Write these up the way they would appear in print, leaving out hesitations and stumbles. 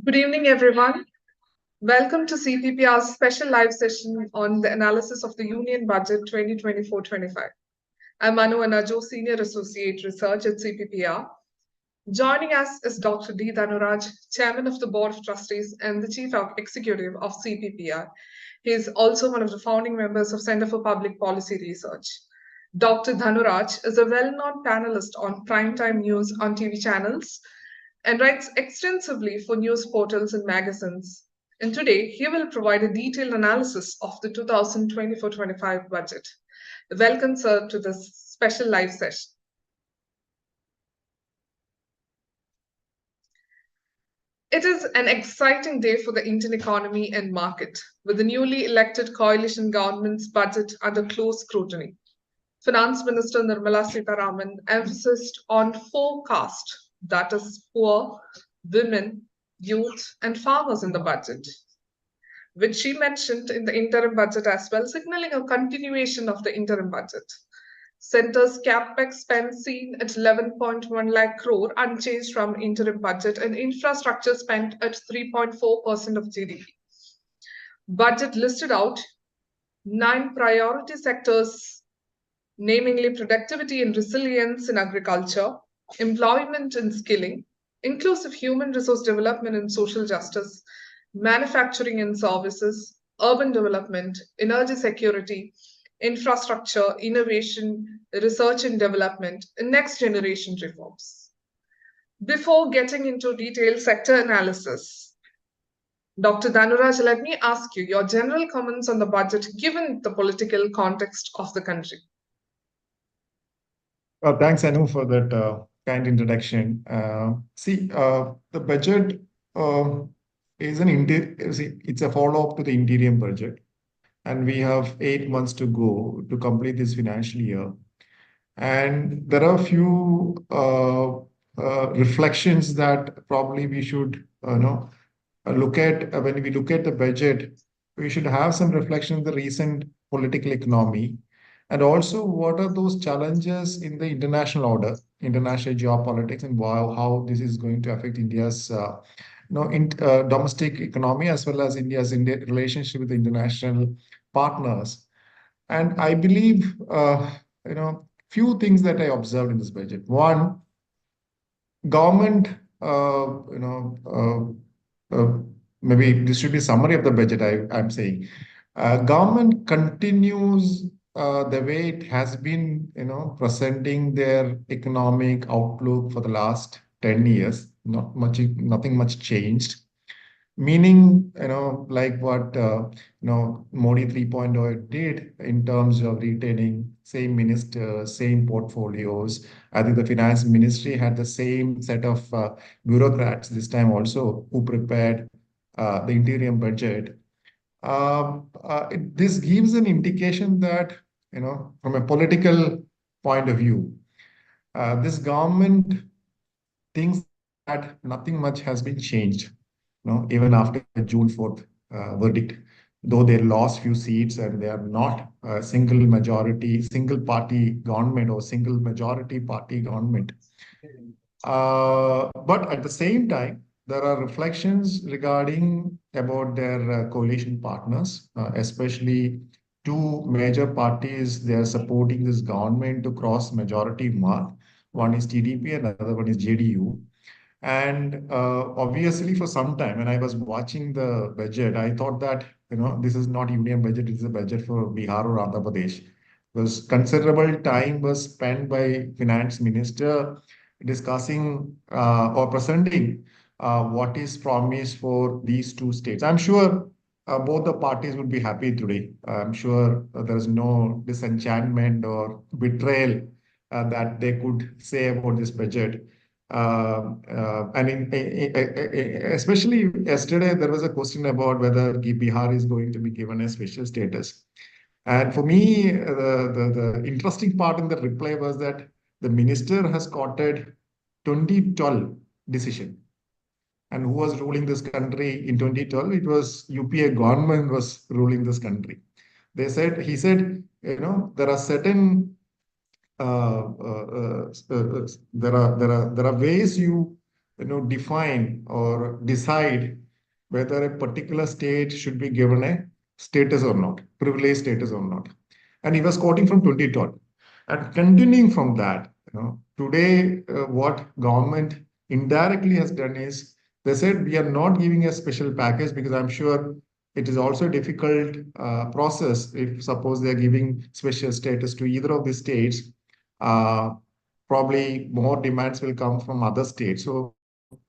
Good evening, everyone. Welcome to CPPR's special live session on the analysis of the Union Budget 2024-25. I'm Manu Anajo, Senior Associate Research at CPPR. Joining us is Dr. D. Dhanuraj, Chairman of the Board of Trustees and the Chief Executive of CPPR. He is also one of the founding members of Center for Public Policy Research. Dr. Dhanuraj is a well-known panelist on primetime news on TV channels and writes extensively for news portals and magazines. And today, he will provide a detailed analysis of the 2024-25 budget. Welcome, sir, to this special live session. It is an exciting day for the Indian economy and market, with the newly elected coalition government's budget under close scrutiny. Finance Minister Nirmala Sitharaman emphasized on four castes, that is, poor, women, youth, and farmers in the budget, which she mentioned in the interim budget as well, signaling a continuation of the interim budget. Centre's capex spend seen at 11.1 lakh crore, unchanged from interim budget, and infrastructure spent at 3.4% of GDP. Budget listed out 9 priority sectors, namely productivity and resilience in agriculture, employment and skilling, inclusive human resource development and social justice, manufacturing and services, urban development, energy security, infrastructure, innovation, research and development, and next generation reforms. Before getting into detailed sector analysis, Dr. Dhanuraj, let me ask you your general comments on the budget given the political context of the country. Thanks, Anu, for that kind introduction. The budget is it's a follow-up to the interim budget, and we have 8 months to go to complete this financial year. And there are a few reflections that probably we should look at when we look at the budget. We should have some reflection on the recent political economy, and also what are those challenges in the international order, international geopolitics, and how this is going to affect India's domestic economy as well as India's relationship with the international partners. And I believe, few things that I observed in this budget. One, government, maybe this should be summary of the budget. I'm saying, government continues the way it has been, presenting their economic outlook for the last 10 years. Nothing much changed. Meaning, like what Modi 3.0 did in terms of retaining same ministers, same portfolios. I think the finance ministry had the same set of bureaucrats this time also who prepared the interim budget. This gives an indication that, from a political point of view, this government thinks that nothing much has been changed, even after the June 4th verdict, though they lost few seats and they are not a single party government or single majority party government. But at the same time, there are reflections regarding about their coalition partners, especially two major parties. They are supporting this government to cross majority mark. One is TDP and another one is JDU. And obviously, for some time, when I was watching the budget, I thought that this is not Indian budget; it's a budget for Bihar or Andhra Pradesh. Because considerable time was spent by finance minister discussing or presenting what is promised for these two states. I'm sure both the parties would be happy today. I'm sure there is no disenchantment or betrayal that they could say about this budget. Especially yesterday, there was a question about whether Bihar is going to be given a special status. And for me, the interesting part in the reply was that the minister has quoted 2012 decision. And who was ruling this country in 2012? It was UPA government was ruling this country. He said, there are certain there are ways you define or decide whether a particular state should be given a status or not, privileged status or not. And he was quoting from 2012. And continuing from that, today what government indirectly has done is they said we are not giving a special package because I'm sure it is also a difficult process if suppose they are giving special status to either of the states. Uh, Probably more demands will come from other states. So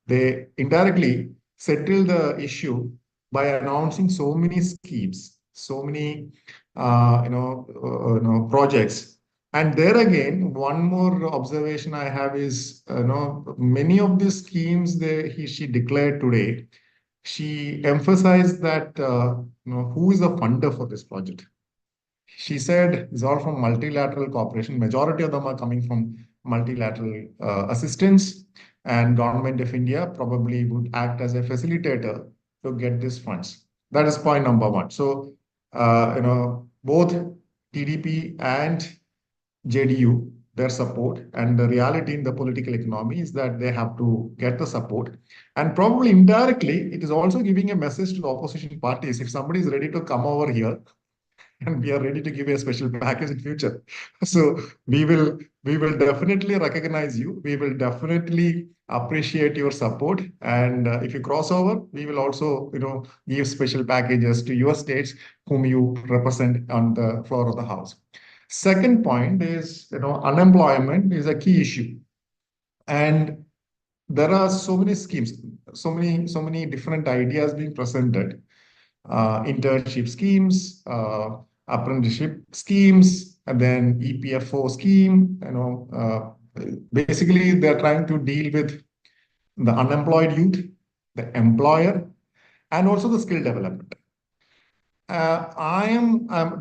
they indirectly settle the issue by announcing so many schemes, so many projects. And there again, one more observation I have is, many of these schemes she declared today, she emphasized that, who is the funder for this project? She said it's all from multilateral cooperation. Majority of them are coming from multilateral assistance, and government of India probably would act as a facilitator to get these funds. That is point number one. So, both TDP and JDU, their support, and the reality in the political economy is that they have to get the support. And probably indirectly, it is also giving a message to the opposition parties. If somebody is ready to come over here and we are ready to give you a special package in future. So we will definitely recognize you. We will definitely appreciate your support. And if you cross over, we will also give special packages to your states whom you represent on the floor of the house. Second point is unemployment is a key issue, and there are so many schemes, so many different ideas being presented, internship schemes, apprenticeship schemes, and then EPFO scheme. Basically, they're trying to deal with the unemployed youth, the employer, and also the skill development. We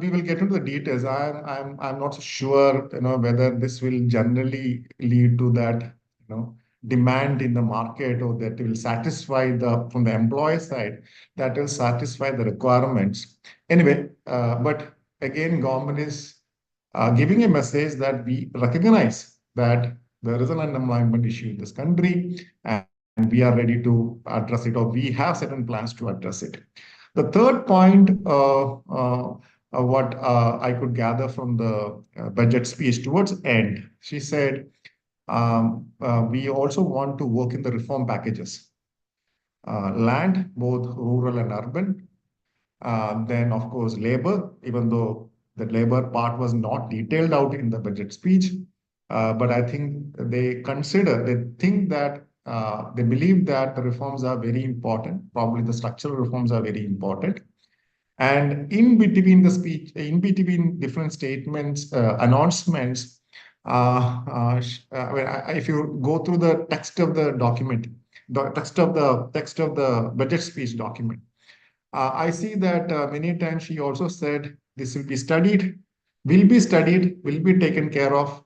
will get into the details. I'm not so sure, whether this will generally lead to that, demand in the market, or that will satisfy from the employer side, that will satisfy the requirements. Anyway, but again, government is giving a message that we recognize that there is an unemployment issue in this country, and we are ready to address it, or we have certain plans to address it. The third point, what I could gather from the budget speech towards end, she said, we also want to work in the reform packages, land, both rural and urban. Then, of course, labor, even though the labor part was not detailed out in the budget speech. But I think they think that they believe that the reforms are very important. Probably the structural reforms are very important. And in between the speech, in between different statements, announcements, if you go through the text of the document, the text of the budget speech document, I see that many times she also said this will be taken care of,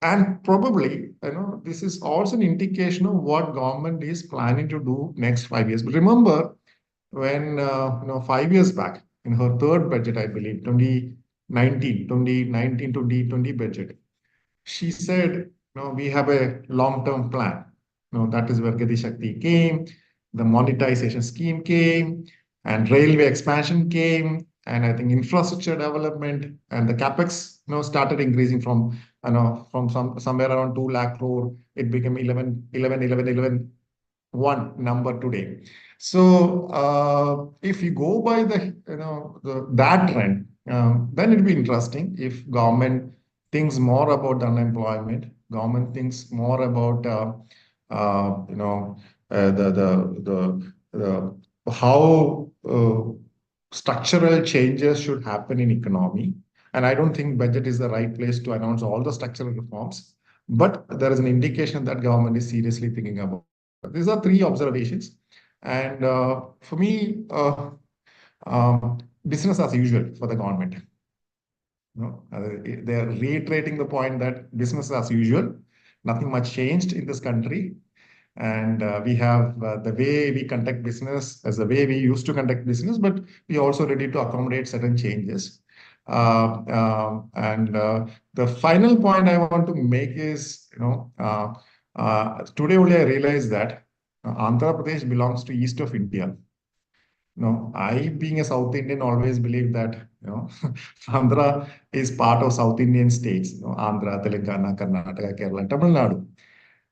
and probably this is also an indication of what government is planning to do next 5 years. But remember, when 5 years back in her third budget, I believe 2019 budget, she said, we have a long-term plan. That is where Gati Shakti came, the monetization scheme came, and railway expansion came, and I think infrastructure development and the capex, started increasing from, from somewhere around 2 lakh crore, it became 11, 1 number today. So if you go by that trend, then it'll be interesting if government thinks more about the unemployment, government thinks more about the how structural changes should happen in economy. And I don't think budget is the right place to announce all the structural reforms, but there is an indication that government is seriously thinking about. These are three observations. And for me, business as usual for the government. They are reiterating the point that business as usual, nothing much changed in this country. And we have the way we conduct business as the way we used to conduct business, but we are also ready to accommodate certain changes. And the final point I want to make is, Today only I realized that Andhra Pradesh belongs to east of India. No, I, being a South Indian, always believe that, Andhra is part of South Indian states, Andhra, Telangana, Karnataka, Kerala, Tamil Nadu.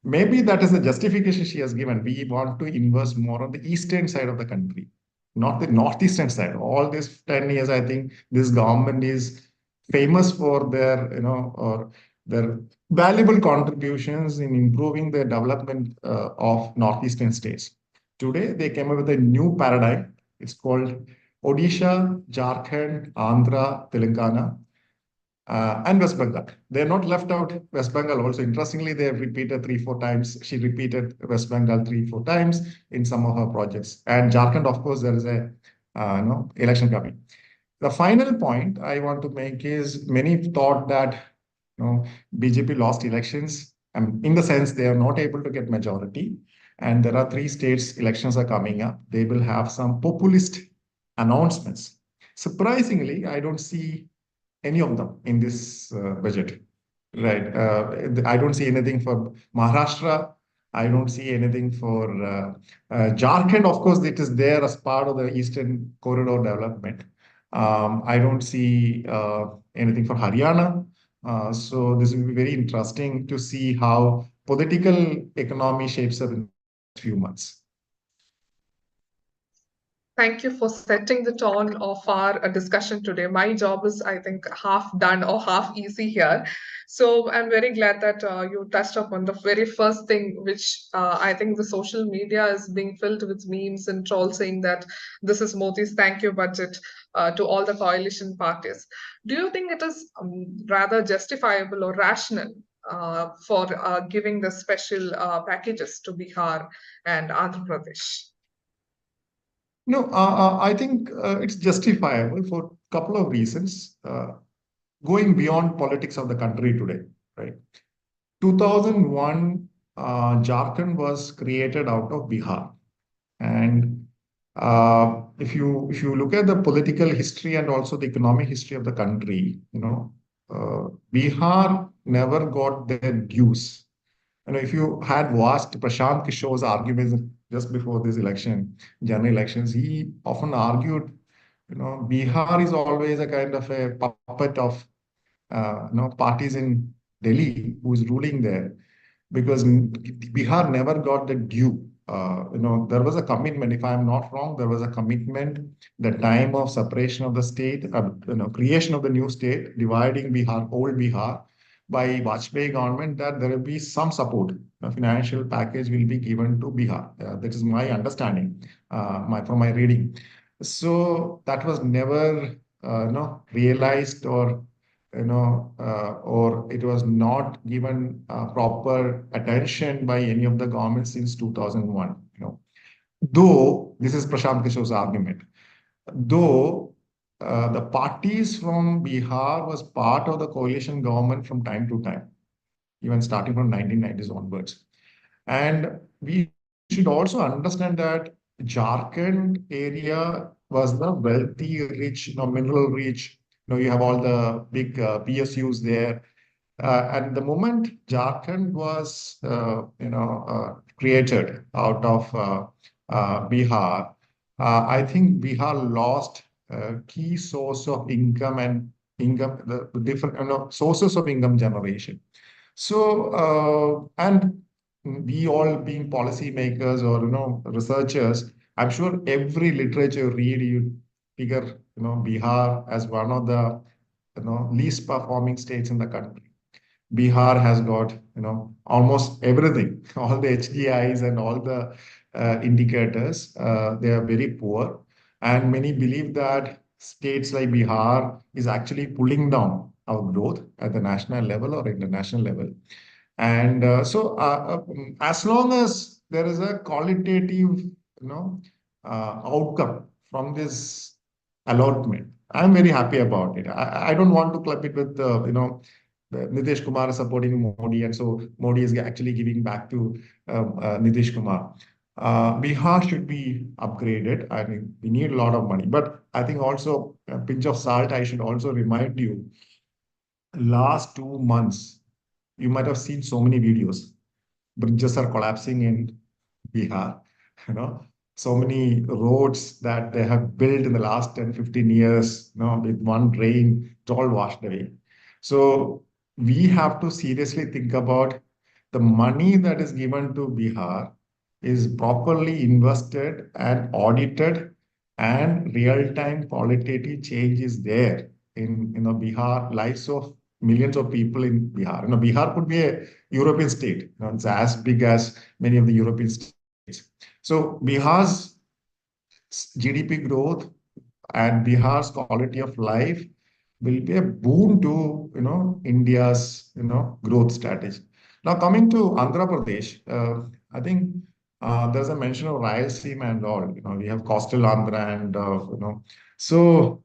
Maybe that is the justification she has given. We want to invest more on the eastern side of the country, not the northeastern side. All these 10 years, I think this government is famous for their, or their valuable contributions in improving the development of northeastern states. Today, they came up with a new paradigm. It's called Odisha, Jharkhand, Andhra, Telangana, and West Bengal. They're not left out West Bengal also. Interestingly, they have repeated three, four times. She repeated West Bengal three, four times in some of her projects. And Jharkhand, of course, there is a election coming. The final point I want to make is many thought that BJP lost elections, in the sense they are not able to get majority. And there are three states elections are coming up. They will have some populist announcements. Surprisingly, I don't see any of them in this budget. Right. I don't see anything for Maharashtra. I don't see anything for Jharkhand. Of course, it is there as part of the Eastern Corridor development. I don't see anything for Haryana. So this will be very interesting to see how political economy shapes up in the next few months. Thank you for setting the tone of our discussion today. My job is, I think, half done or half easy here. So I'm very glad that you touched upon the very first thing, which I think the social media is being filled with memes and trolls saying that this is Modi's thank you budget to all the coalition parties. Do you think it is rather justifiable or rational for giving the special packages to Bihar and Andhra Pradesh? No, I think it's justifiable for a couple of reasons, going beyond politics of the country today, right? 2001, Jharkhand was created out of Bihar. And if you look at the political history and also the economic history of the country, Bihar never got their dues. If you had watched Prashant Kishore's arguments just before this election, general elections, he often argued, Bihar is always a kind of a puppet of, parties in Delhi who is ruling there, because Bihar never got the due. There was a commitment, if I'm not wrong, there was a commitment, the time of separation of the state, creation of the new state, dividing Bihar, old Bihar, by Vajpayee government, that there will be some support. A financial package will be given to Bihar. That is my understanding, from my reading. So that was never, realized, or it was not given proper attention by any of the governments since 2001. Though this is Prashant Kishore's argument, though the parties from Bihar was part of the coalition government from time to time, even starting from 1990s onwards. And we should also understand that Jharkhand area was the wealthy, rich, mineral rich. You have all the big PSUs there. And the moment Jharkhand was, created out of Bihar, I think Bihar lost key source of income and the different, sources of income generation. So, and we all being policymakers or, researchers, I'm sure every literature you read, you figure, Bihar as one of the, least performing states in the country. Bihar has got, almost everything, all the HDIs and all the indicators. They are very poor. And many believe that states like Bihar is actually pulling down our growth at the national level or international level. And as long as there is a qualitative, outcome from this allotment, I'm very happy about it. I don't want to club it with, Nitish Kumar is supporting Modi, and so Modi is actually giving back to Nitish Kumar. Bihar should be upgraded. I mean, we need a lot of money, but I think also a pinch of salt. I should also remind you, last 2 months, you might have seen so many videos. bridges are collapsing in Bihar. You know, so many roads that they have built in the last 10, 15 years, with one rain, it's all washed away. So we have to seriously think about the money that is given to Bihar is properly invested and audited, and real-time qualitative change is there in Bihar, lives of millions of people in Bihar. Bihar could be a European state. It's as big as many of the European states. So Bihar's GDP growth and Bihar's quality of life will be a boon to India's growth strategy. Now coming to Andhra Pradesh, I think there's a mention of Rayalaseema and all. We have coastal Andhra and so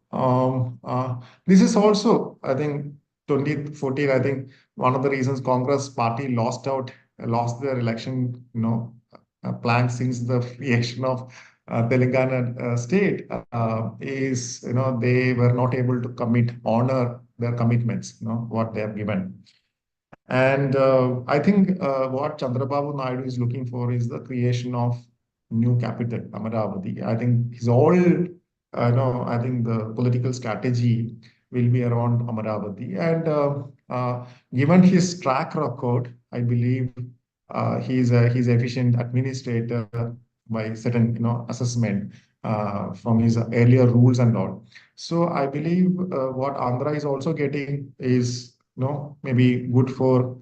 this is also, I think, 2014. I think one of the reasons Congress party lost their election plan since the creation of Telangana state is, they were not able to honor their commitments, what they have given. And I think what Chandrababu Naidu is looking for is the creation of new capital, Amaravati. I think his all, no, I think the political strategy will be around Amaravati. And given his track record, I believe he's efficient administrator by certain, assessment from his earlier rules and all. So I believe what Andhra is also getting is maybe good for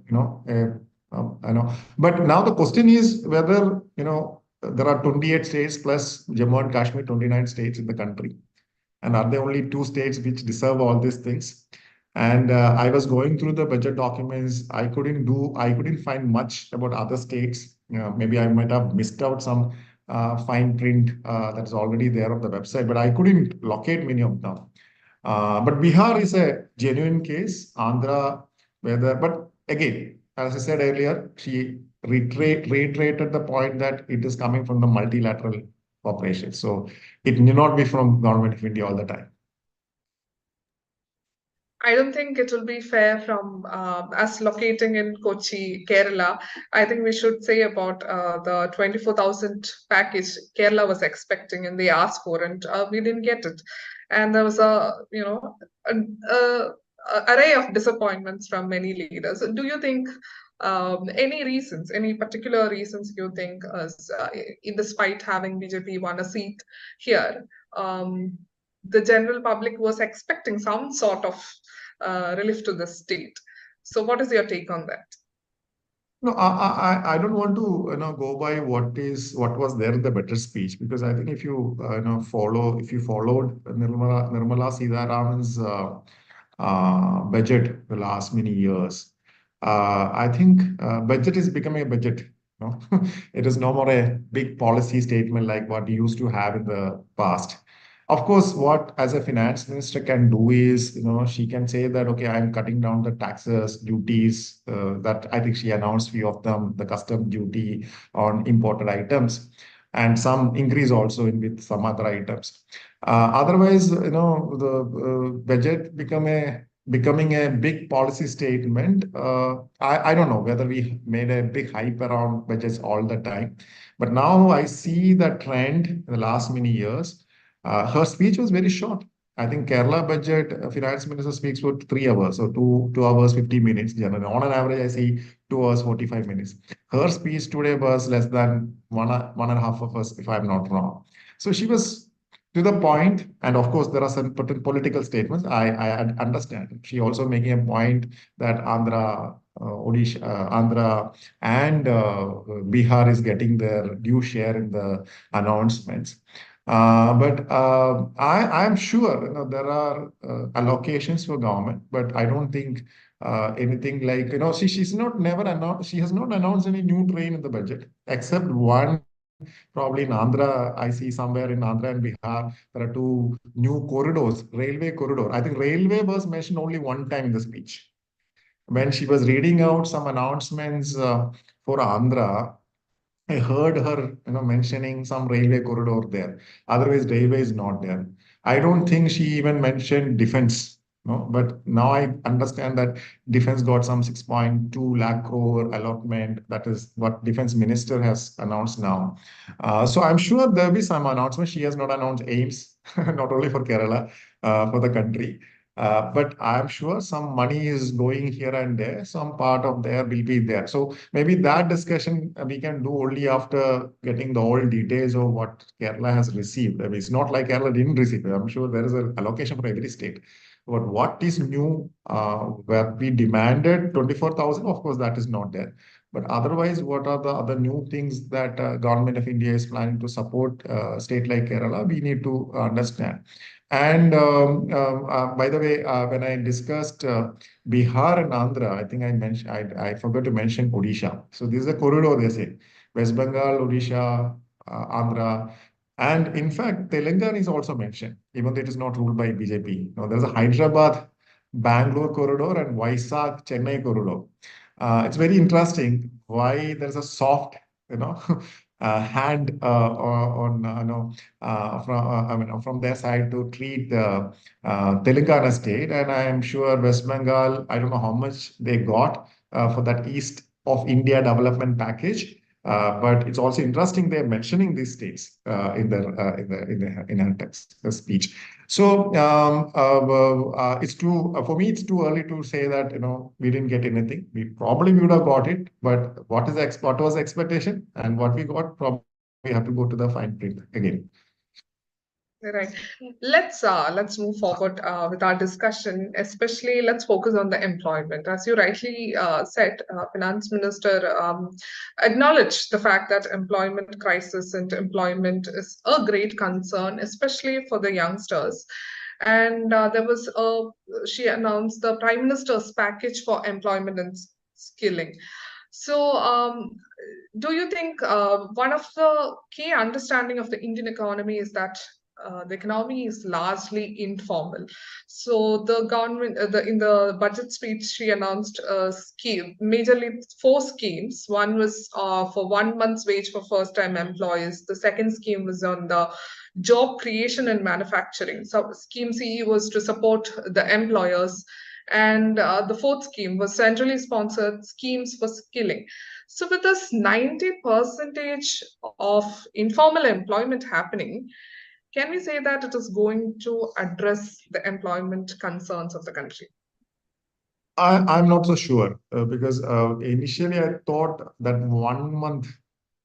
but now the question is whether there are 28 states plus Jammu and Kashmir, 29 states in the country, and are there only two states which deserve all these things? And I was going through the budget documents. I couldn't find much about other states. Maybe I might have missed out some fine print that's already there on the website, but I couldn't locate many of them. But Bihar is a genuine case. Andhra, but again, as I said earlier, she reiterated the point that it is coming from the multilateral cooperation. So it need not be from government of India all the time. I don't think it will be fair from us locating in Kochi, Kerala. I think we should say about the 24,000 package Kerala was expecting and they asked for, and we didn't get it. And there was an array of disappointments from many leaders. Do you think any particular reasons you think, despite having BJP won a seat here, the general public was expecting some sort of relief to the state? So, what is your take on that? No, I don't want to go by what was there in the better speech, because I think if you if you followed Nirmala Sitharaman's budget the last many years, I think budget is becoming a budget. It is no more a big policy statement like what we used to have in the past. Of course, what as a finance minister can do is, she can say that, okay, I'm cutting down the taxes, duties, that I think she announced few of them, the custom duty on imported items, and some increase also with some other items. Otherwise, the budget becoming a big policy statement. I don't know whether we made a big hype around budgets all the time, but now I see the trend in the last many years. Her speech was very short. I think Kerala budget finance minister speaks for 3 hours, so 2 hours 50 minutes. Generally, on an average, I see 2 hours 45 minutes. Her speech today was less than one and a half of us, if I'm not wrong. So she was to the point, and of course, there are some political statements. I understand. She also making a point that Andhra and Bihar is getting their due share in the announcements. But I am sure there are allocations for government, but I don't think anything like she's not never announced. She has not announced any new train in the budget except one. Probably in Andhra, I see somewhere in Andhra and Bihar, there are two new corridors, railway corridor. I think railway was mentioned only one time in the speech. When she was reading out some announcements for Andhra, I heard her, mentioning some railway corridor there. Otherwise, railway is not there. I don't think she even mentioned defense. No, but now I understand that defense got some 6.2 lakh crore allotment. That is what defense minister has announced now. So I'm sure there'll be some announcement. She has not announced aims, not only for Kerala, for the country. But I'm sure some money is going here and there. Some part of there will be there. So maybe that discussion we can do only after getting the whole details of what Kerala has received. I mean, it's not like Kerala didn't receive it. I'm sure there is an allocation for every state. But what is new, where we demanded 24,000, of course, that is not there. But otherwise, what are the other new things that government of India is planning to support state like Kerala? We need to understand. And by the way, when I discussed Bihar and Andhra, I think I forgot to mention Odisha. So this is a corridor, they say. West Bengal, Odisha, Andhra. And in fact, Telangana is also mentioned, even though it is not ruled by BJP. Now, there's a Hyderabad, Bangalore corridor and Vizag, Chennai corridor. It's very interesting why there's a soft, you know, hand on, I mean, from their side to treat the Telangana state. And I am sure West Bengal, I don't know how much they got for that East of India development package. But it's also interesting they're mentioning these states in her text speech. So it's too for me. It's too early to say that we didn't get anything. We probably would have got it, but what was the expectation and what we got? Probably we have to go to the fine print again. Right. Let's move forward with our discussion. Especially, let's focus on the employment. As you rightly said, Finance Minister acknowledged the fact that employment crisis and employment is a great concern, especially for the youngsters. And she announced the Prime Minister's package for employment and skilling. So, do you think one of the key understanding of the Indian economy is that the economy is largely informal. So the government, in the budget speech, she announced a scheme, majorly four schemes. One was for 1 month's wage for first-time employees. The second scheme was on the job creation and manufacturing. So scheme CE was to support the employers. And the fourth scheme was centrally sponsored schemes for skilling. So with this 90% of informal employment happening, can we say that it is going to address the employment concerns of the country? I'm not so sure because initially I thought that 1 month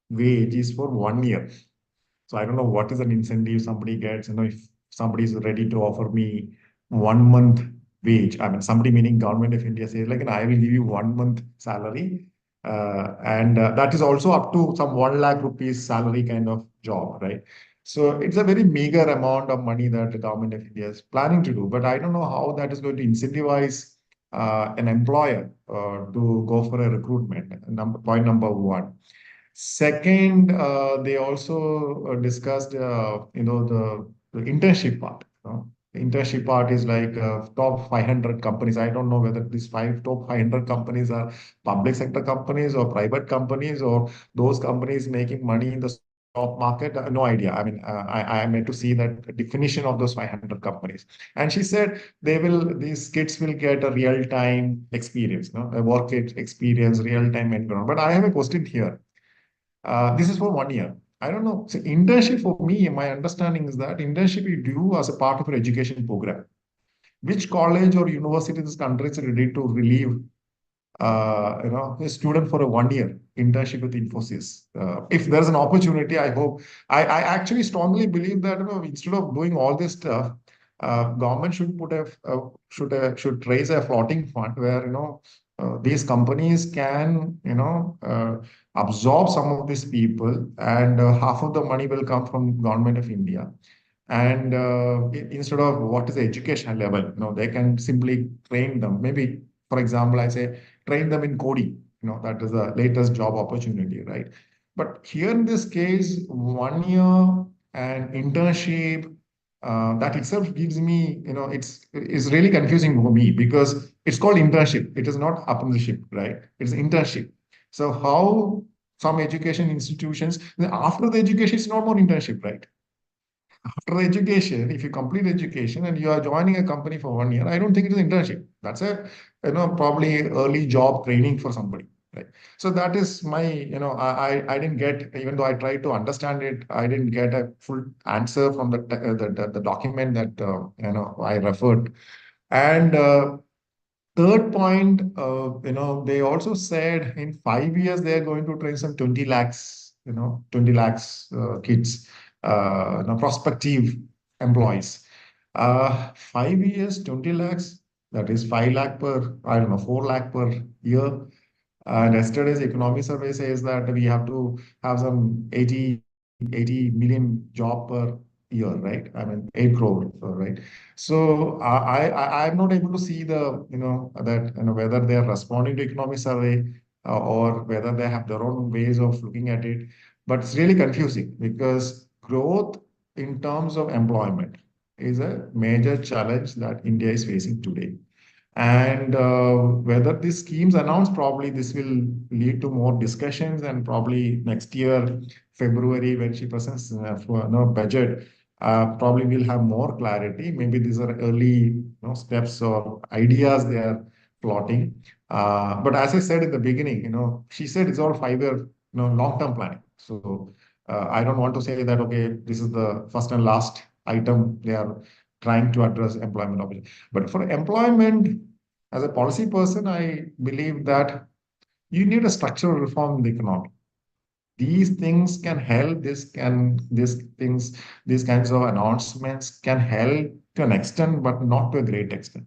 wage is for 1 year. So I don't know what is an incentive somebody gets. If somebody is ready to offer me 1 month wage, I mean, somebody meaning government of India says like, I will give you 1 month salary. And that is also up to some 1 lakh rupees salary kind of job, right? So it's a very meager amount of money that the government of India is planning to do. But I don't know how that is going to incentivize an employer to go for a recruitment. Point number one. Second, they also discussed, the internship part. The internship part is like top 500 companies. I don't know whether these top 500 companies are public sector companies or private companies or those companies making money in the stock market. No idea. I mean, I meant to see that definition of those 500 companies. And she said these kids will get a real-time experience, a work experience, real-time environment. But I have a question here. This is for 1 year. I don't know. So internship for me, my understanding is that internship you do as a part of an education program. Which college or university in this country is ready to relieve a student for a 1 year internship with Infosys? If there's an opportunity, I hope. I actually strongly believe that instead of doing all this stuff, government should should raise a floating fund where these companies can absorb some of these people, and half of the money will come from government of India. And instead of what is the education level, they can simply train them. Maybe, for example, I say train them in coding. That is the latest job opportunity, right? But here in this case, 1 year and internship, that itself gives me, it's really confusing for me because it's called internship. It is not apprenticeship, right? It's internship. So how some education institutions, after the education, it's not more internship, right? After education, if you complete education and you are joining a company for 1 year, I don't think it is internship. That's a, probably early job training for somebody, right? So that is my, I didn't get, even though I tried to understand it, I didn't get a full answer from the document that, I referred. And third point, they also said in 5 years they are going to train some 20 lakhs, 20 lakhs kids, prospective employees. 5 years, 20 lakhs, that is 5 lakh per, I don't know, 4 lakh per year. And yesterday's economic survey says that we have to have some 80 million job per year, right? I mean, 8 crore, right? So I'm not able to see that, whether they are responding to economic survey or whether they have their own ways of looking at it. But it's really confusing because growth in terms of employment is a major challenge that India is facing today. And whether these schemes announced, probably this will lead to more discussions, and probably next year, February, when she presents for no budget, probably we'll have more clarity. Maybe these are early, steps or ideas they are plotting. But as I said in the beginning, she said it's all 5 year, long-term planning. So I don't want to say that, okay, this is the first and last item they are trying to address employment opportunity. But for employment, as a policy person, I believe that you need a structural reform in the economy. These things can help, these kinds of announcements can help to an extent, but not to a great extent.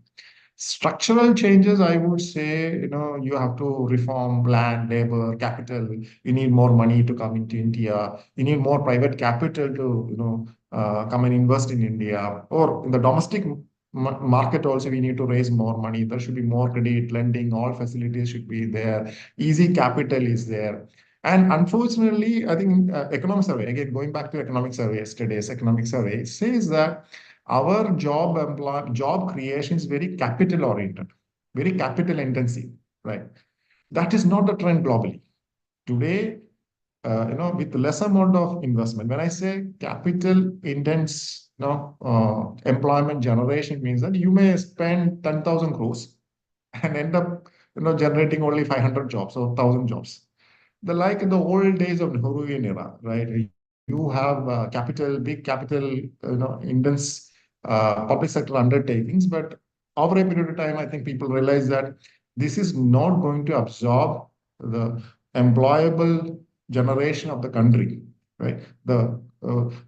Structural changes, I would say, you have to reform land, labor, capital. You need more money to come into India. You need more private capital to, come and invest in India. Or in the domestic market also, we need to raise more money. There should be more credit, lending, all facilities should be there. Easy capital is there. And unfortunately, I think economic survey, again, going back to economic survey, yesterday's economic survey, says that our job creation is very capital oriented, very capital intensive, right? That is not the trend globally. Today, with less amount of investment, when I say capital intense, employment generation means that you may spend 10,000 crores and end up, generating only 500 jobs or 1,000 jobs. The like in the old days of Nehruvian era, right? You have big capital, intense public sector undertakings, but over a period of time, I think people realize that this is not going to absorb the employable generation of the country, right? The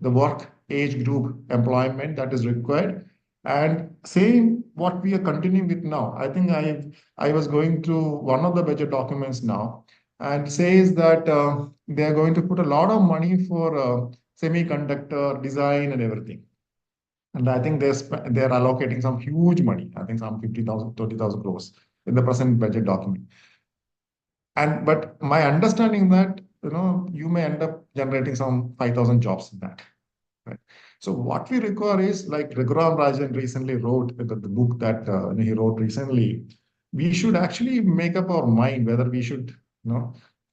work age group employment that is required, and same what we are continuing with now. I think I was going through one of the budget documents now, and says that they are going to put a lot of money for semiconductor design and everything. And I think they're allocating some huge money. I think some 50,000, 20,000 crores in the present budget document. And but my understanding that you may end up generating some 5,000 jobs in that. Right. So what we require is, like Raghuram Rajan recently wrote the book that he wrote recently. We should actually make up our mind whether we should,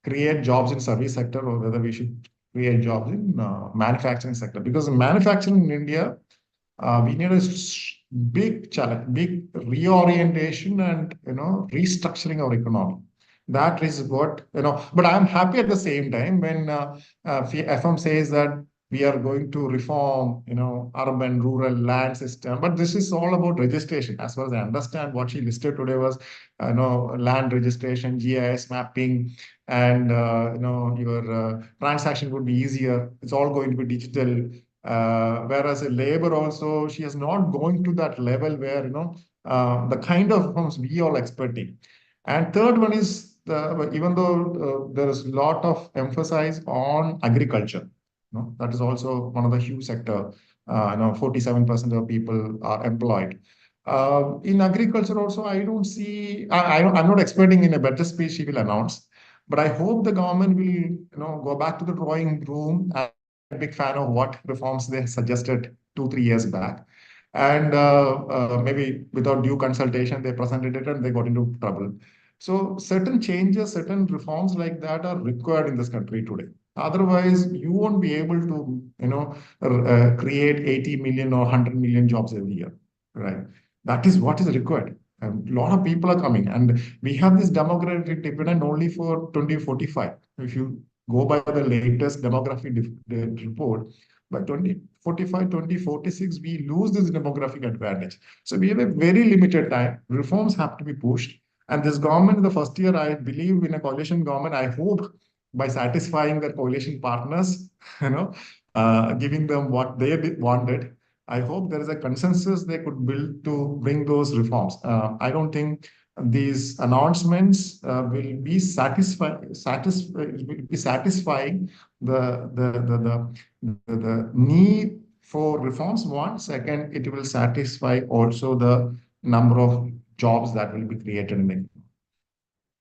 create jobs in service sector or whether we should create jobs in manufacturing sector. Because in manufacturing in India, we need a big challenge, big reorientation, and restructuring our economy. That is what. But I'm happy at the same time when FM says that we are going to reform, urban, rural land system. But this is all about registration. As far as I understand, what she listed today was, land registration, GIS mapping, and your transaction would be easier. It's all going to be digital. Whereas in labor also, she is not going to that level where, the kind of reforms we all expecting. And third one is even though there is a lot of emphasis on agriculture, that is also one of the huge sector. 47% of people are employed. In agriculture also, I don't see. I'm not expecting in a better speech she will announce, but I hope the government will, go back to the drawing room. I'm a big fan of what reforms they suggested 2, 3 years back, and maybe without due consultation they presented it and they got into trouble. So certain changes, certain reforms like that are required in this country today. Otherwise, you won't be able to, create 80 million or 100 million jobs every year, right? That is what is required. A lot of people are coming, and we have this demographic dividend only for 2045. If you go by the latest demographic report, by 2045, 2046, we lose this demographic advantage. So we have a very limited time. Reforms have to be pushed. And this government, in the first year, I believe in a coalition government, I hope by satisfying their coalition partners, giving them what they wanted. I hope there is a consensus they could build to bring those reforms. I don't think these announcements will be satisfying the need for reforms. One, second, it will satisfy also the number of jobs that will be created in the.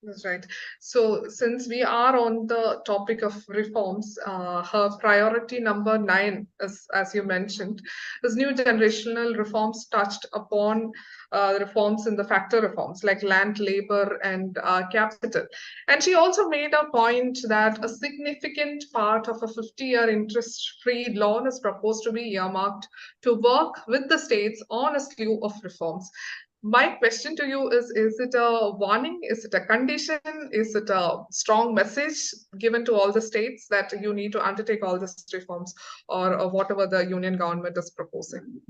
That's right. So, since we are on the topic of reforms, her priority number 9, as you mentioned, is new generational reforms touched upon reforms in the factor reforms like land, labor, and capital. And she also made a point that a significant part of a 50-year interest-free loan is proposed to be earmarked to work with the states on a slew of reforms. My question to you is it a warning? Is it a condition? Is it a strong message given to all the states that you need to undertake all these reforms or whatever the union government is proposing?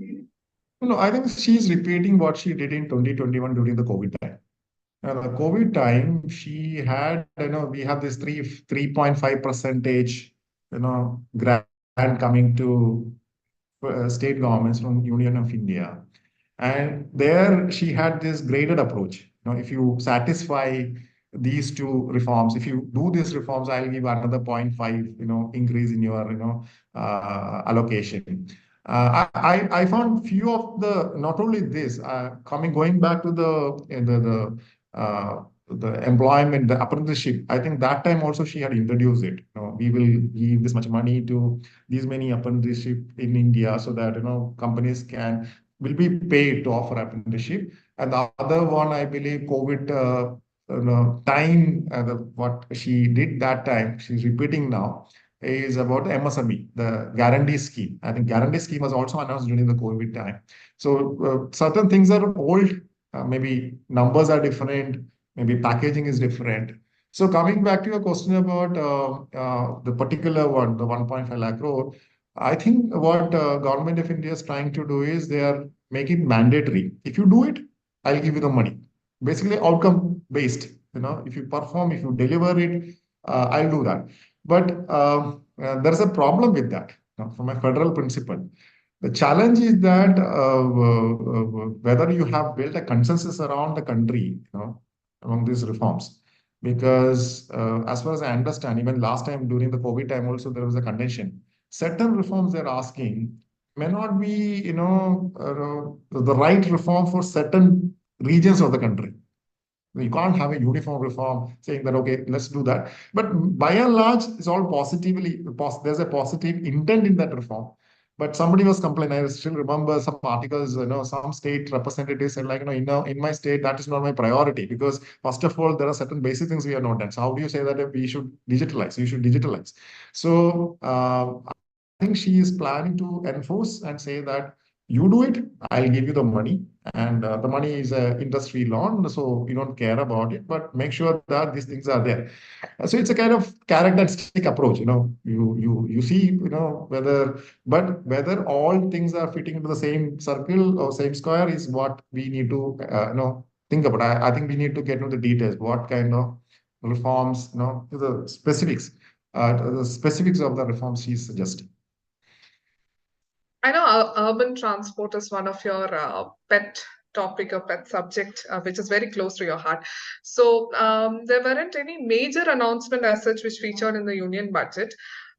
No, I think she's repeating what she did in 2021 during the COVID time. The COVID time, she had, we have this 3.5 percentage, grant coming to state governments from Union of India. And there she had this graded approach. If you satisfy these two reforms, if you do these reforms, I'll give another zero point 0.5, increase in your, allocation. I found few of the, not only this, going back to the employment, the apprenticeship. I think that time also she had introduced it. We will give this much money to these many apprenticeship in India so that companies will be paid to offer apprenticeship. And the other one, I believe, COVID time, what she did that time, she's repeating now, is about the MSME, the guarantee scheme. I think guarantee scheme was also announced during the COVID time. So certain things are old, maybe numbers are different, maybe packaging is different. So coming back to your question about the particular one, the 1.5 lakh crore, I think what government of India is trying to do is they are making mandatory. If you do it, I'll give you the money. Basically, outcome based. If you perform, if you deliver it, I'll do that. But there's a problem with that from a federal principle. The challenge is that whether you have built a consensus around the country, among these reforms. Because as far as I understand, even last time during the COVID time also, there was a contention. Certain reforms they're asking may not be, the right reform for certain regions of the country. You can't have a uniform reform saying that, okay, let's do that. But by and large, it's all there's a positive intent in that reform. But somebody was complaining. I still remember some articles, some state representatives said, like, in my state, that is not my priority because, first of all, there are certain basic things we are not done. So how do you say that we should digitalize? You should digitalize. So I think she is planning to enforce and say that you do it, I'll give you the money. And the money is an industry loan, so you don't care about it, but make sure that these things are there. So it's a kind of carrot and stick approach. You see, whether all things are fitting into the same circle or same square is what we need to, think about. I think we need to get into the details. What kind of reforms, the specifics of the reforms she's suggesting. I know urban transport is one of your pet topic or pet subject, which is very close to your heart. So there weren't any major announcement as such which featured in the union budget.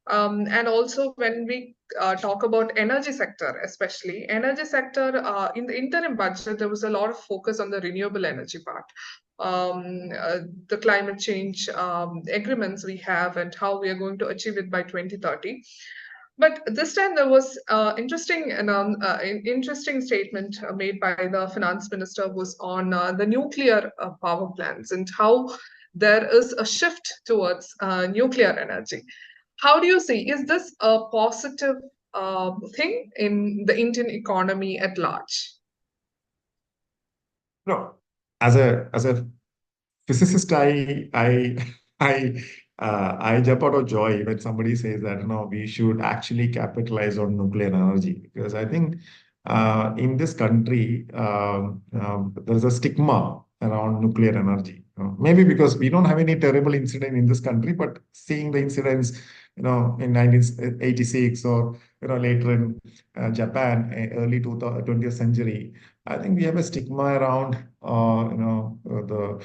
And also when we talk about energy sector, especially energy sector, in the interim budget, there was a lot of focus on the renewable energy part. The climate change agreements we have and how we are going to achieve it by 2030. But this time there was interesting statement made by the finance minister was on the nuclear power plants and how there is a shift towards nuclear energy. How do you see? Is this a positive thing in the Indian economy at large? No, as a physicist, I jump out of joy when somebody says that no, we should actually capitalize on nuclear energy because I think in this country there's a stigma around nuclear energy. Maybe because we don't have any terrible incident in this country, but seeing the incidents, in 1986 or later in Japan, early 20th century, I think we have a stigma around the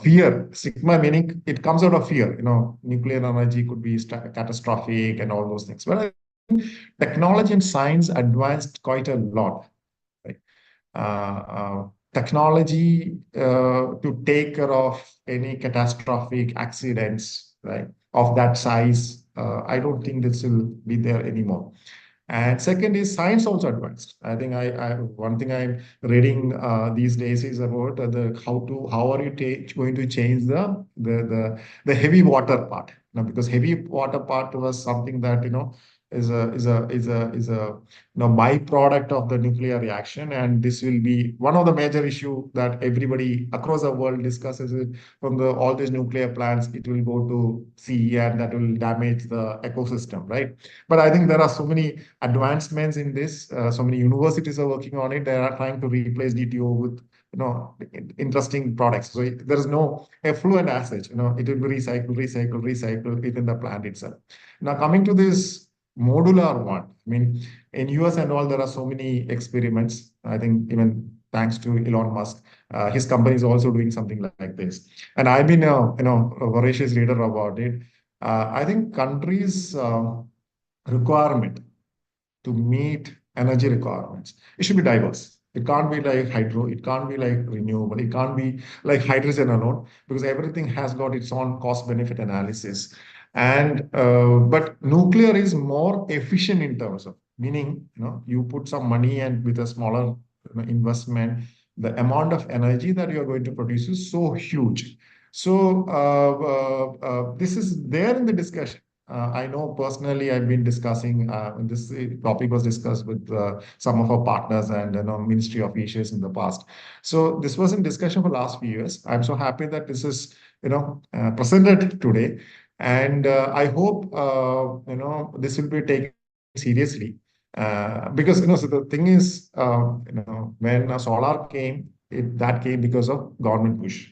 fear. Stigma meaning it comes out of fear. Nuclear energy could be catastrophic and all those things. But technology and science advanced quite a lot. Right? Technology to take care of any catastrophic accidents, right, of that size, I don't think this will be there anymore. And second is science also advanced. I think one thing I'm reading these days is about the how are you going to change the heavy water part now, because heavy water part was something that is a byproduct of the nuclear reaction, and this will be one of the major issue that everybody across the world discusses it. From the all these nuclear plants, it will go to sea and that will damage the ecosystem, right? But I think there are so many advancements in this. So many universities are working on it. They are trying to replace DTO with interesting products. So there is no effluent as such. It will be recycled within the plant itself. Now coming to this modular one, I mean, in US and all, there are so many experiments. I think even thanks to Elon Musk, his company is also doing something like this. And I've been a voracious reader about it. I think countries' requirement to meet energy requirements. It should be diverse. It can't be like hydro, it can't be like renewable, it can't be like hydrogen alone, because everything has got its own cost benefit analysis. And but nuclear is more efficient in terms of meaning, you put some money and with a smaller investment, the amount of energy that you are going to produce is so huge. So this is there in the discussion. I know personally I've been discussing this topic was discussed with some of our partners and ministry officials in the past. So this was in discussion for last few years. I'm so happy that this is presented today, and I hope this will be taken seriously because so the thing is when solar came, that came because of government push.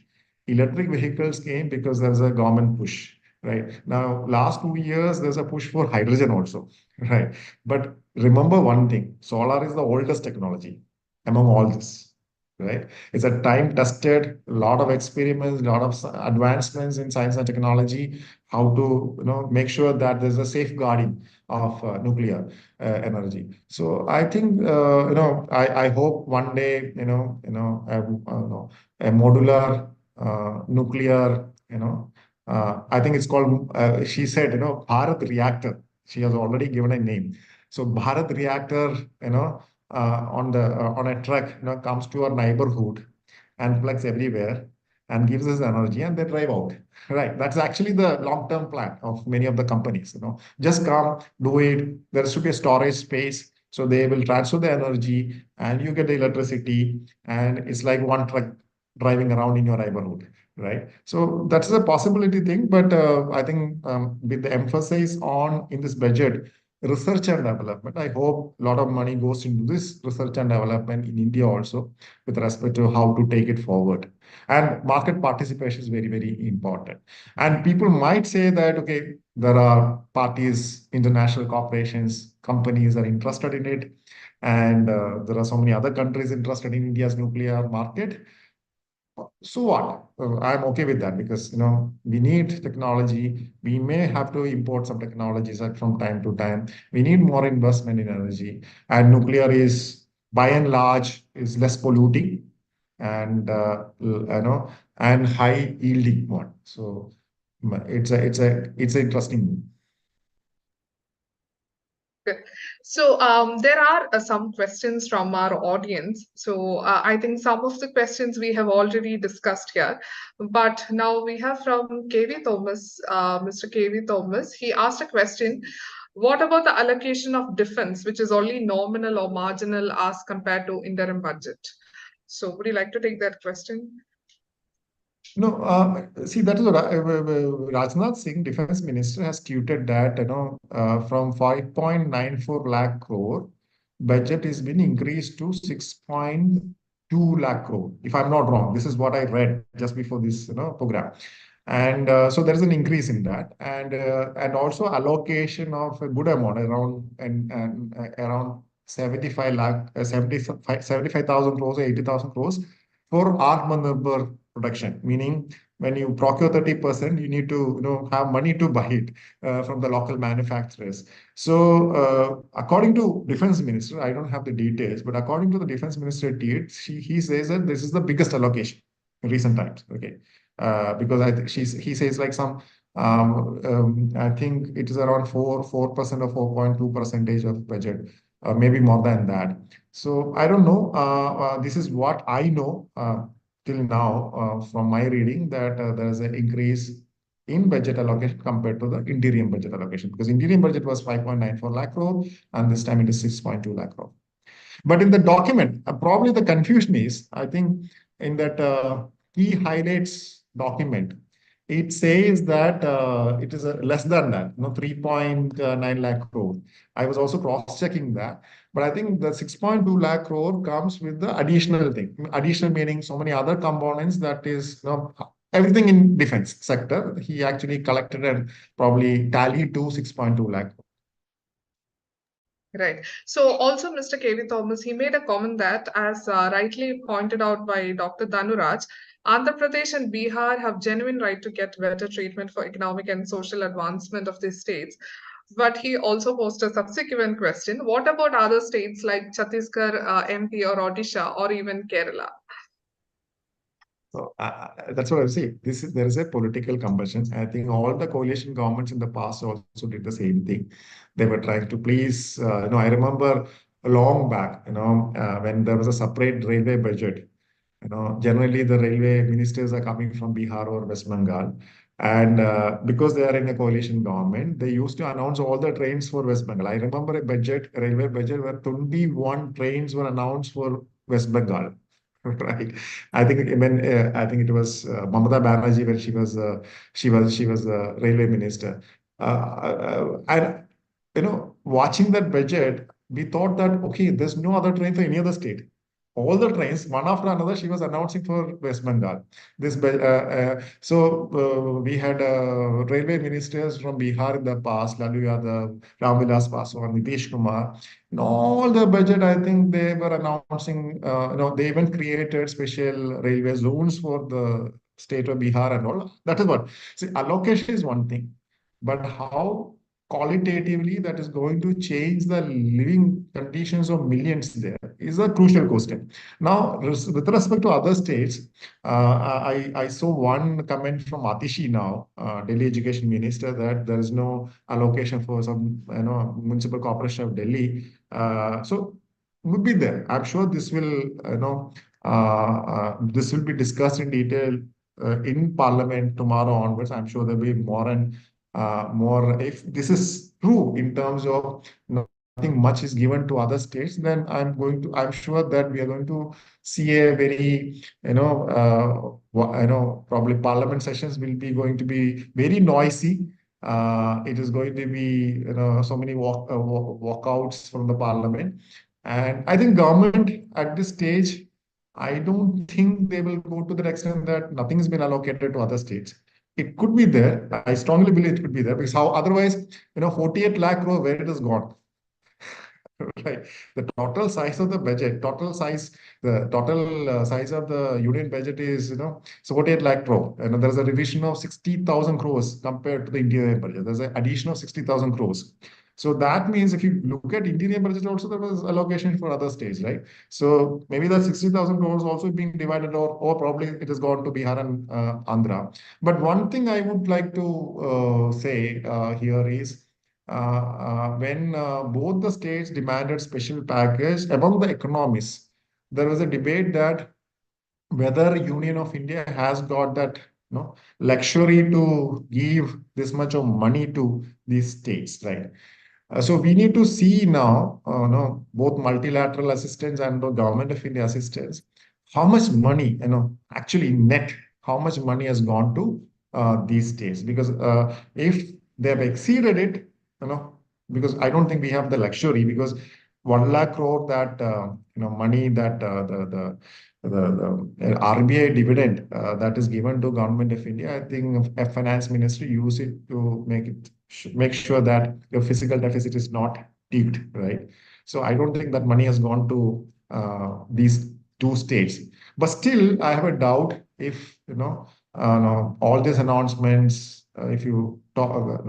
Electric vehicles came because there was a government push. Right. Now, last 2 years, there's a push for hydrogen also. Right. But remember one thing, solar is the oldest technology among all this. Right. It's a time tested, a lot of experiments, a lot of advancements in science and technology, how to make sure that there's a safeguarding of nuclear energy. So I think I hope one day a modular nuclear I think it's called, she said, Bharat reactor. She has already given a name. So Bharat reactor, on a truck, comes to our neighborhood and plugs everywhere and gives us energy and they drive out. Right. That's actually the long-term plan of many of the companies. Just come, do it. There should be a storage space. So they will transfer the energy and you get the electricity. And it's like one truck driving around in your neighborhood, right? So that's a possibility thing, but I think with the emphasis on in this budget, research and development, I hope a lot of money goes into this research and development in India also, with respect to how to take it forward. And market participation is very, very important. And people might say that, okay, there are parties, international corporations, companies are interested in it, and there are so many other countries interested in India's nuclear market. So what? I'm okay with that because we need technology. We may have to import some technologies from time to time. We need more investment in energy, and nuclear is by and large is less polluting and and high yielding one. So it's an interesting. Good. So there are some questions from our audience. So I think some of the questions we have already discussed here, but now we have from KV Thomas, Mr. KV Thomas. He asked a question. What about the allocation of defense, which is only nominal or marginal as compared to interim budget? So would you like to take that question? No, see, that is what Rajnath Singh, Defense Minister, has tweeted that, from 5.94 lakh crore, budget has been increased to 6.2 lakh crore, if I'm not wrong. This is what I read just before this, program. And so there is an increase in that, and also allocation of a good amount around and around 75 lakh, 75,000 crores or 80,000 crores for Atmanirbhar production, meaning when you procure 30%, you need to have money to buy it from the local manufacturers. So according to Defense Minister, I don't have the details, but according to the Defense Minister, he says that this is the biggest allocation in recent times. Okay, because he says like some I think it is around 4% or 4.2 percentage of budget, maybe more than that. So I don't know. This is what I know till now from my reading, that there is an increase in budget allocation compared to the interim budget allocation, because interim budget was 5.94 lakh crore and this time it is 6.2 lakh crore. But in the document, probably the confusion is, I think, in that key highlights document, it says that it is less than that, 3.9 lakh crore. I was also cross-checking that, but I think the 6.2 lakh crore comes with the additional thing. Additional meaning so many other components, that is, everything in defense sector. He actually collected and probably tallied to 6.2 lakh. Right. So also Mr. KV Thomas, he made a comment that, as rightly pointed out by Dr. Dhanuraj, Andhra Pradesh and Bihar have genuine right to get better treatment for economic and social advancement of these states. But he also posed a subsequent question: what about other states like Chhattisgarh, MP, or Odisha, or even Kerala? So that's what I say. There is a political compulsion. I think all the coalition governments in the past also did the same thing. They were trying to please. I remember long back, when there was a separate railway budget. Generally the railway ministers are coming from Bihar or West Bengal, and because they are in a coalition government, they used to announce all the trains for West Bengal. I remember a railway budget where 21 trains were announced for West Bengal. Right. I think it was Mamata Banerjee when she was the railway minister. And watching that budget, we thought that okay, there's no other train for any other state. All the trains, one after another, she was announcing for West Bengal. We had railway ministers from Bihar in the past, Lalu Yadav, Ramvilas Paswan, Nitish Kumar. In all the budget, I think they were announcing, they even created special railway zones for the state of Bihar and all. That is what. See, allocation is one thing, but how qualitatively that is going to change the living conditions of millions there is a crucial question. Now, with respect to other states, I saw one comment from Atishi now, Delhi Education Minister, that there is no allocation for some municipal corporation of Delhi. So would be there. I'm sure this will be discussed in detail in Parliament tomorrow onwards. I'm sure there'll be more. If this is true in terms of nothing much is given to other states, then I'm sure that we are going to see a very, probably Parliament sessions will be going to be very noisy. It is going to be, so many walkouts from the Parliament. And I think government at this stage, I don't think they will go to the extent that nothing has been allocated to other states. It could be there. I strongly believe it could be there, because how otherwise, 48 lakh crore, where it has gone. Right. The total size of the budget, the total size of the union budget is, so 48 lakh crore. There's a revision of 60,000 crores compared to the interior budget. There's an addition of 60,000 crores. So that means if you look at interior budget also, there was allocation for other states, right? So maybe that 60,000 crores also being divided, or probably it has gone to Bihar and Andhra. But one thing I would like to say here is, when both the states demanded special package among the economists, there was a debate that whether Union of India has got that luxury to give this much of money to these states, right? So we need to see now, no, both multilateral assistance and the government of India assistance, how much money, actually net, how much money has gone to these states. Because if they have exceeded it, you know, because I don't think we have the luxury, because 1 lakh crore that money that the RBI dividend that is given to government of India, I think a finance ministry use it to make sure that your fiscal deficit is not peaked, right? So I don't think that money has gone to these two states. But still, I have a doubt if no, all these announcements, if you talk,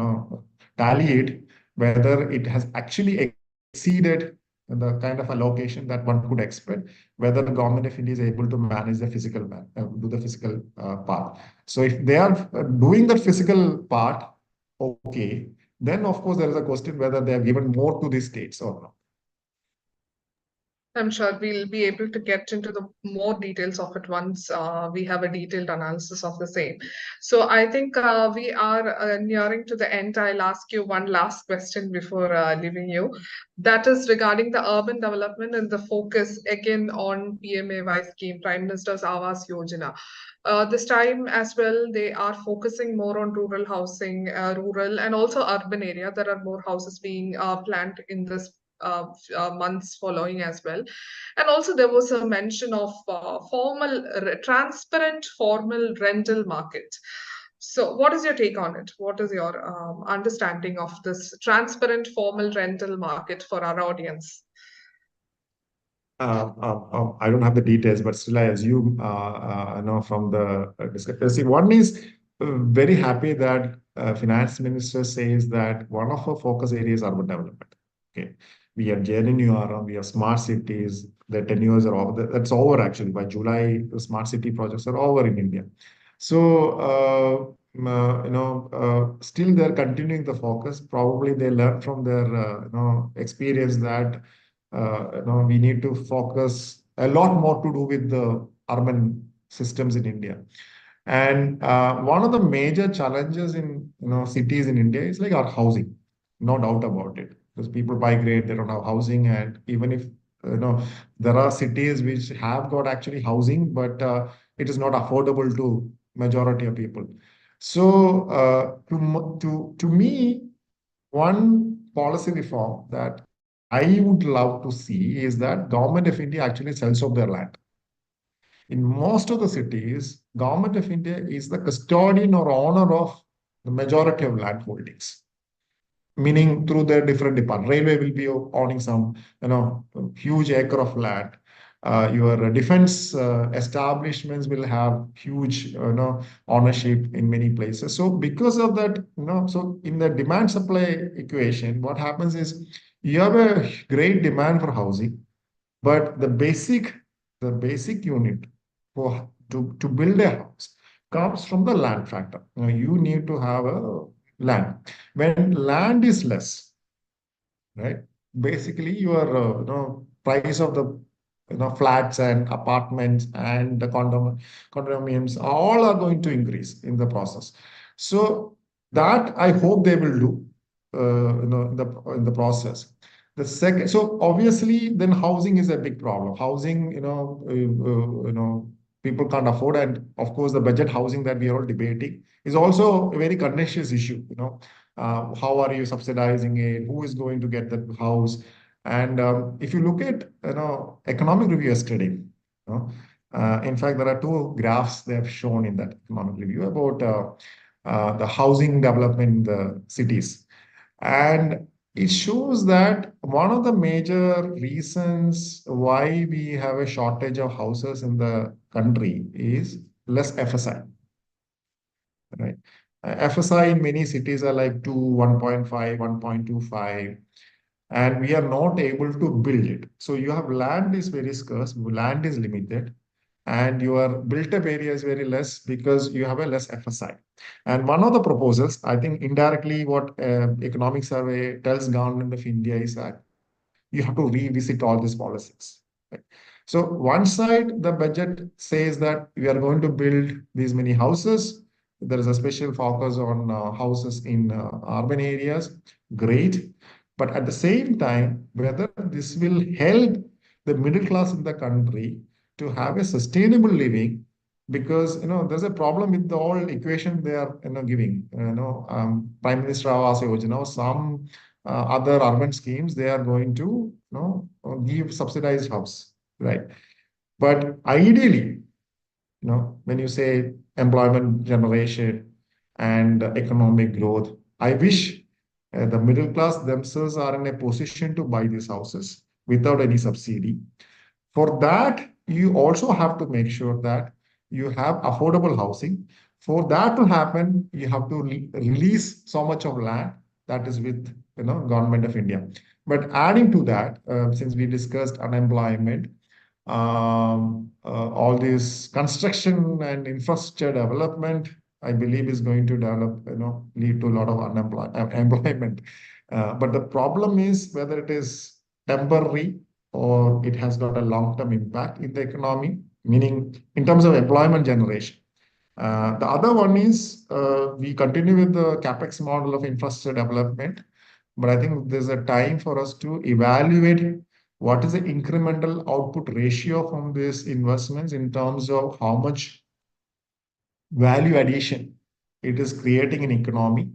tally it, whether it has actually exceeded the kind of allocation that one could expect, whether the government of India is able to manage the do the physical part. So if they are doing the physical part, okay, then of course there is a question whether they have given more to the states or not. I'm sure we'll be able to get into the more details of it once we have a detailed analysis of the same. So I think we are nearing to the end. I'll ask you one last question before leaving you. That is regarding the urban development and the focus again on PMAY scheme, Prime Minister's Awas Yojana. This time as well, they are focusing more on rural housing, rural and also urban area. There are more houses being planned in this months following as well. And also there was a mention of transparent formal rental market. So what is your take on it? What is your understanding of this transparent formal rental market for our audience? I don't have the details, but still I assume, from the discussion. See, one is very happy that finance minister says that one of our focus areas is urban development. Okay, we have JNNURM, we have smart cities. The 10 years are over. That's over actually. By July, the smart city projects are over in India. So, still they're continuing the focus. Probably they learn from their, experience that we need to focus a lot more to do with the urban systems in India. And one of the major challenges in cities in India is like our housing, no doubt about it. Because people migrate, they don't have housing, and even if there are cities which have got actually housing, but it is not affordable to majority of people. So to me, one policy reform that I would love to see is that government of India actually sells off their land. In most of the cities, government of India is the custodian or owner of the majority of land holdings, meaning through their different departments. Railway will be owning some, huge acre of land. Your defense establishments will have huge, ownership in many places. So because of that, so in the demand supply equation, what happens is you have a great demand for housing, but the basic unit to build a house comes from the land factor. You need to have a land. When land is less, right? Basically, your price of the flats and apartments and the condominiums all are going to increase in the process. So that I hope they will do, in the process. The second, so obviously, then housing is a big problem. Housing, people can't afford, and of course, the budget housing that we are all debating is also a very contentious issue. How are you subsidizing it? Who is going to get the house? And if you look at economic review yesterday, in fact, there are two graphs they have shown in that economic review about the housing development in the cities. And it shows that one of the major reasons why we have a shortage of houses in the country is less FSI, right? FSI in many cities are like 2, 1.5, 1.25, and we are not able to build it. So you have land is very scarce, land is limited, and your built-up area is very less because you have a less FSI. And one of the proposals, I think indirectly what economic survey tells government of India is that you have to revisit all these policies. Right? So one side, the budget says that we are going to build these many houses. There is a special focus on houses in urban areas. Great. But at the same time, whether this will help the middle class in the country to have a sustainable living, because there's a problem with the whole equation they are giving. Prime Minister Awas Yojana, some other urban schemes, they are going to give subsidized house, right? But ideally, when you say employment generation and economic growth, I wish the middle class themselves are in a position to buy these houses without any subsidy. For that, you also have to make sure that you have affordable housing. For that to happen, you have to release so much of land that is with government of India. But adding to that, since we discussed unemployment, all this construction and infrastructure development, I believe, is going to develop, lead to a lot of employment. But the problem is whether it is temporary or it has got a long-term impact in the economy, meaning in terms of employment generation. The other one is we continue with the capex model of infrastructure development, but I think there's a time for us to evaluate what is the incremental output ratio from these investments in terms of how much value addition it is creating in economy,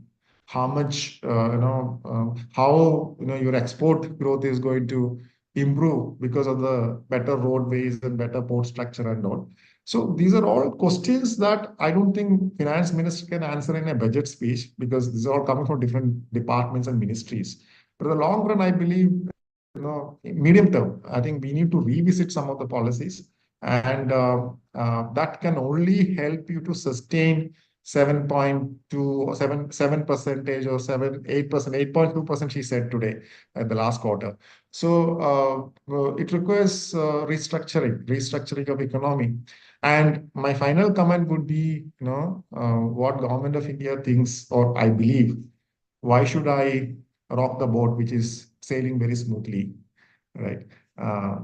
how much how your export growth is going to improve because of the better roadways and better port structure and all. So these are all questions that I don't think finance minister can answer in a budget speech, because these are all coming from different departments and ministries. But in the long run, I believe, medium term, I think we need to revisit some of the policies, and that can only help you to sustain 7.2 or 7 percentage or 8%, 8.2% she said today at the last quarter. So it requires restructuring of economy. And my final comment would be, what government of India thinks, or I believe, why should I rock the boat which is sailing very smoothly, right?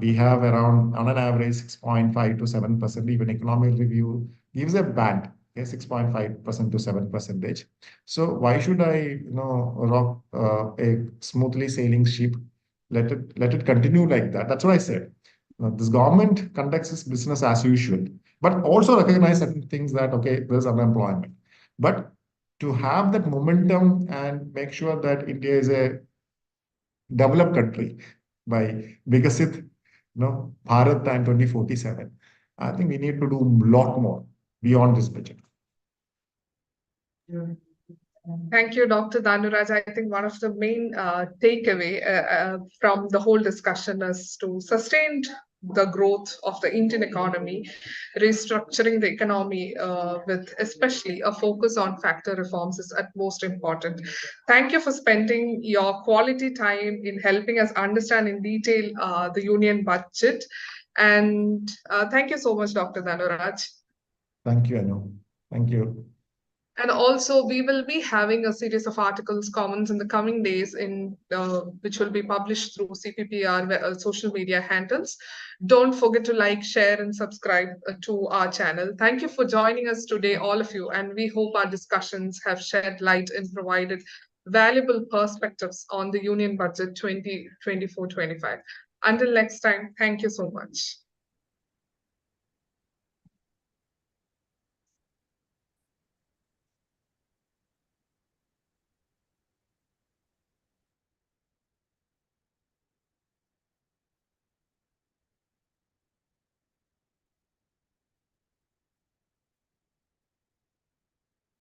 We have around, on an average, 6.5 to 7%. Even economic review gives a band, okay, 6.5% to 7%. So why should I, rock a smoothly sailing ship? Let it continue like that. That's what I said. This government conducts its business as usual, but also recognize certain things that, okay, there's unemployment. But to have that momentum and make sure that India is a developed country by Vigasit, Bharat and 2047. I think we need to do a lot more beyond this budget. Thank you, Dr. Dhanuraj. I think one of the main takeaway from the whole discussion is to sustain the growth of the Indian economy, restructuring the economy with especially a focus on factor reforms is at most important. Thank you for spending your quality time in helping us understand in detail the union budget. And thank you so much, Dr. Dhanuraj. Thank you, Anu. Thank you. And also, we will be having a series of articles, comments in the coming days, in which will be published through CPPR social media handles. Don't forget to like, share, and subscribe to our channel. Thank you for joining us today, all of you, and we hope our discussions have shed light and provided valuable perspectives on the Union Budget 2024-25. Until next time, thank you so much.